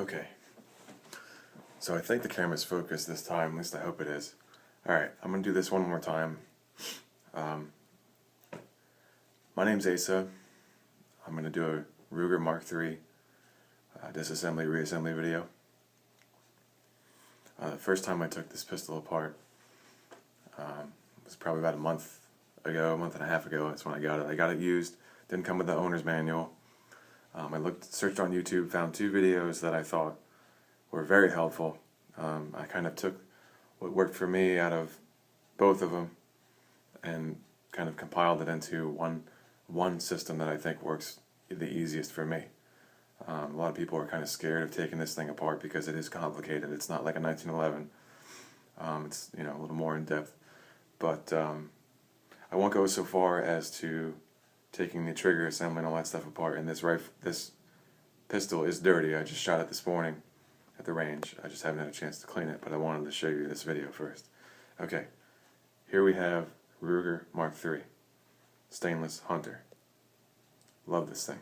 Okay, so I think the camera's focused this time, at least I hope it is. Alright, I'm going to do this one more time. My name's Asa. I'm going to do a Ruger Mark III disassembly, reassembly video. The first time I took this pistol apart was probably about a month and a half ago. That's when I got it. I got it used, didn't come with the owner's manual. I searched on YouTube, found two videos that I thought were very helpful. I kind of took what worked for me out of both of them and kind of compiled it into one system that I think works the easiest for me. A lot of people are kind of scared of taking this thing apart because it is complicated. It's not like a 1911. It's a little more in depth, but I won't go so far as to taking the trigger assembly and all that stuff apart. And this pistol is dirty. I just shot it this morning at the range. I just haven't had a chance to clean it, but I wanted to show you this video first. Okay, here we have Ruger Mark III stainless Hunter. Love this thing.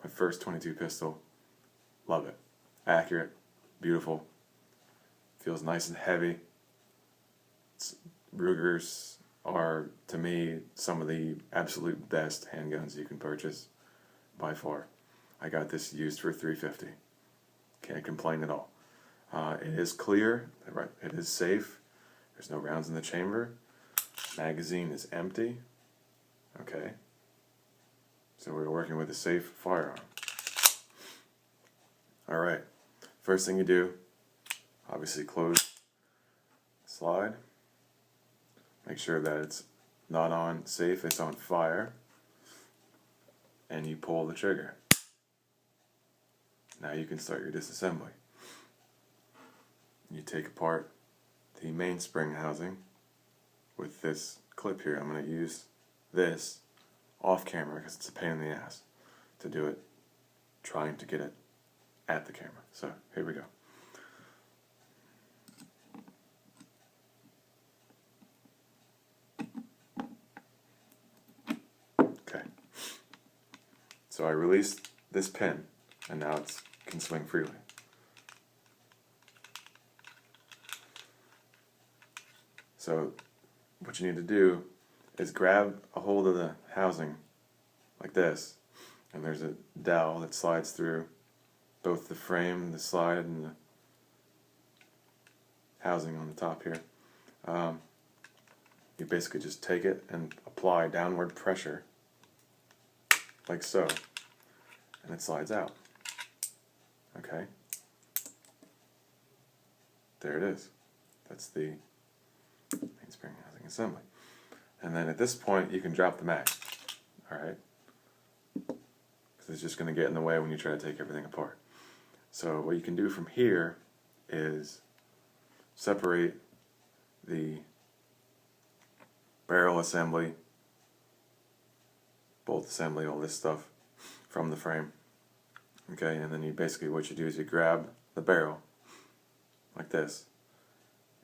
My first .22 pistol. Love it. Accurate, beautiful, feels nice and heavy. Rugers are, to me, some of the absolute best handguns you can purchase by far. I got this used for $350. Can't complain at all. It is clear, it is safe. There's no rounds in the chamber. Magazine is empty. Okay. So we're working with a safe firearm. Alright. First thing you do, obviously close the slide. Make sure that it's not on safe, it's on fire. And you pull the trigger. Now you can start your disassembly. You take apart the mainspring housing with this clip here. I'm going to use this off camera because it's a pain in the ass to do it trying to get it at the camera. So here we go. Okay. So I released this pin and now it can swing freely. So what you need to do is grab a hold of the housing like this, and there's a dowel that slides through both the frame, the slide, and the housing on the top here. You basically just take it and apply downward pressure like so, and it slides out. Okay, there it is. That's the mainspring housing assembly. And then at this point you can drop the mag. Alright? Because it's just going to get in the way when you try to take everything apart. So what you can do from here is separate the barrel assembly, bolt assembly, all this stuff from the frame. Okay, and then what you do is you grab the barrel like this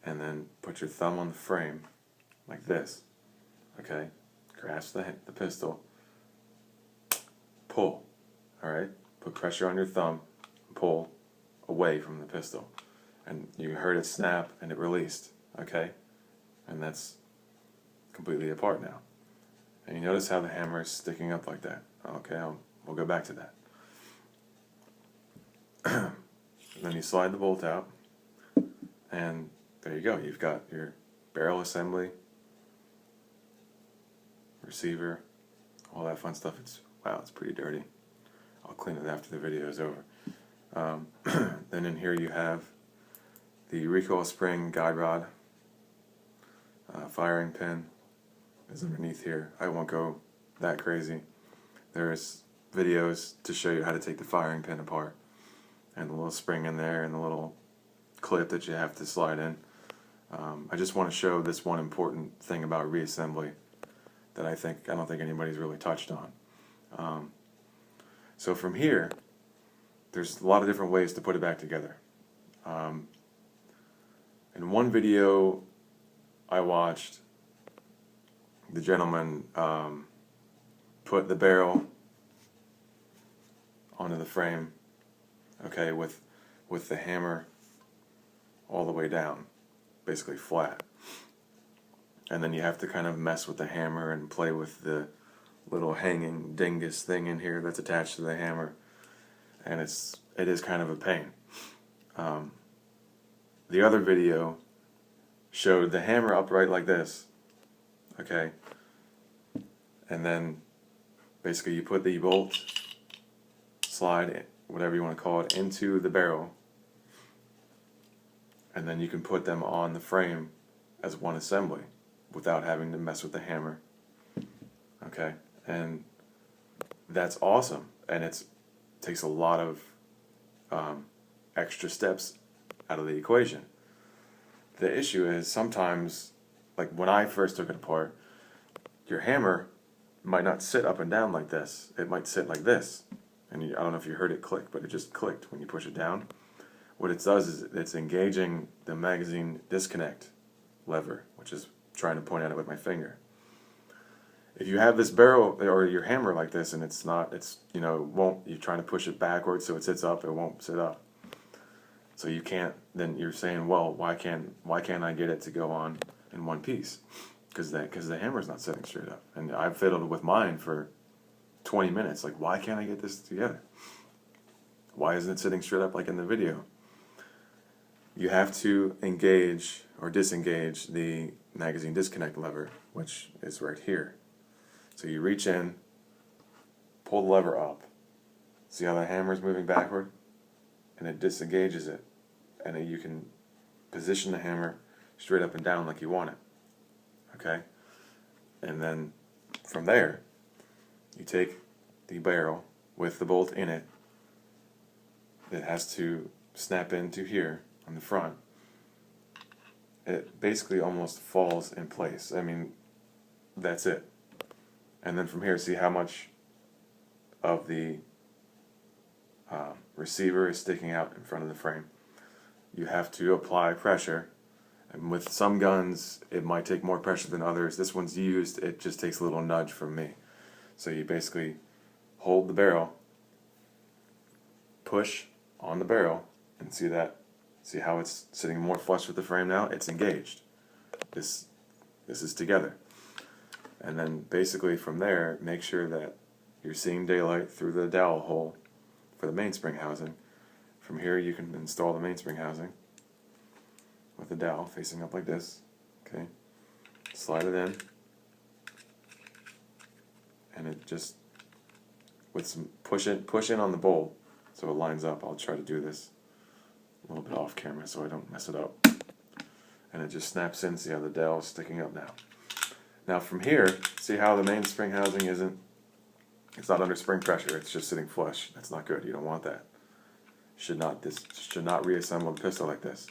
and then put your thumb on the frame like this. Okay, grasp the pistol, pull. Alright, put pressure on your thumb, pull away from the pistol. And you heard it snap and it released. Okay, and that's completely apart now. And you notice how the hammer is sticking up like that. Okay, we'll go back to that. Then you slide the bolt out, and there you go. You've got your barrel assembly, receiver, all that fun stuff. Wow, it's pretty dirty. I'll clean it after the video is over. Then in here you have the recoil spring guide rod. Firing pin is underneath here. I won't go that crazy. There's videos to show you how to take the firing pin apart, and the little spring in there and the little clip that you have to slide in. I just want to show this one important thing about reassembly that I don't think anybody's really touched on. So from here, there's a lot of different ways to put it back together. In one video I watched, the gentleman put the barrel onto the frame okay, with the hammer all the way down, basically flat. And then you have to kind of mess with the hammer and play with the little hanging dingus thing in here that's attached to the hammer, and it is kind of a pain. The other video showed the hammer upright like this, okay, and then basically you put the bolt, slide, whatever you want to call it, into the barrel, and then you can put them on the frame as one assembly without having to mess with the hammer, okay, and that's awesome, and it takes a lot of extra steps out of the equation. The issue is sometimes, like when I first took it apart, your hammer might not sit up and down like this. It might sit like this. And I don't know if you heard it click, but it just clicked when you push it down. What it does is it's engaging the magazine disconnect lever, which is trying to point at it with my finger. If you have this barrel or your hammer like this and you're trying to push it backwards so it sits up, it won't sit up. So you can't, then you're saying, well, why can't I get it to go on in one piece? Because the hammer's not sitting straight up. And I've fiddled with mine for 20 minutes. Like, why can't I get this together? Why isn't it sitting straight up like in the video? You have to engage or disengage the magazine disconnect lever, which is right here. So you reach in, pull the lever up. See how the hammer's moving backward? And it disengages it. And then you can position the hammer straight up and down like you want it. Okay? And then from there, you take the barrel with the bolt in it. It has to snap into here on the front. It basically almost falls in place. I mean, that's it. And then from here, see how much of the receiver is sticking out in front of the frame. You have to apply pressure, and with some guns it might take more pressure than others. This one's used, it just takes a little nudge from me. So you basically hold the barrel, push on the barrel, and see how it's sitting more flush with the frame now? It's engaged. This is together. And then basically from there, make sure that you're seeing daylight through the dowel hole for the mainspring housing. From here you can install the mainspring housing with the dowel facing up like this. Okay, slide it in, and it just with some push in on the bolt so it lines up. I'll try to do this a little bit off camera so I don't mess it up. And it just snaps in. See how the dowel is sticking up now. Now from here, see how the mainspring housing it's not under spring pressure, it's just sitting flush. That's not good. You don't want that. This should not reassemble the pistol like this.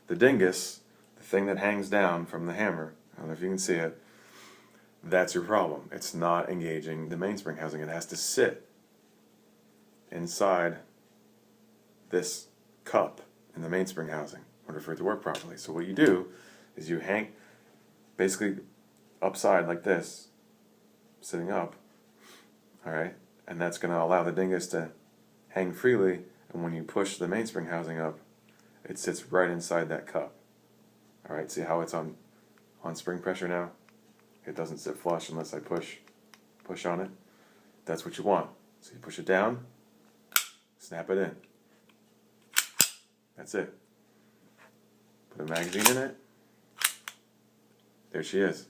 The dingus, the thing that hangs down from the hammer, I don't know if you can see it, that's your problem. It's not engaging the mainspring housing. It has to sit inside this cup in the mainspring housing in order for it to work properly. So what you do is you hang basically upside like this, sitting up, alright, and that's going to allow the dingus to hang freely, and when you push the mainspring housing up, it sits right inside that cup. Alright, see how it's on spring pressure now? It doesn't sit flush unless I push on it. That's what you want. So you push it down, snap it in. That's it. Put a magazine in it. There she is.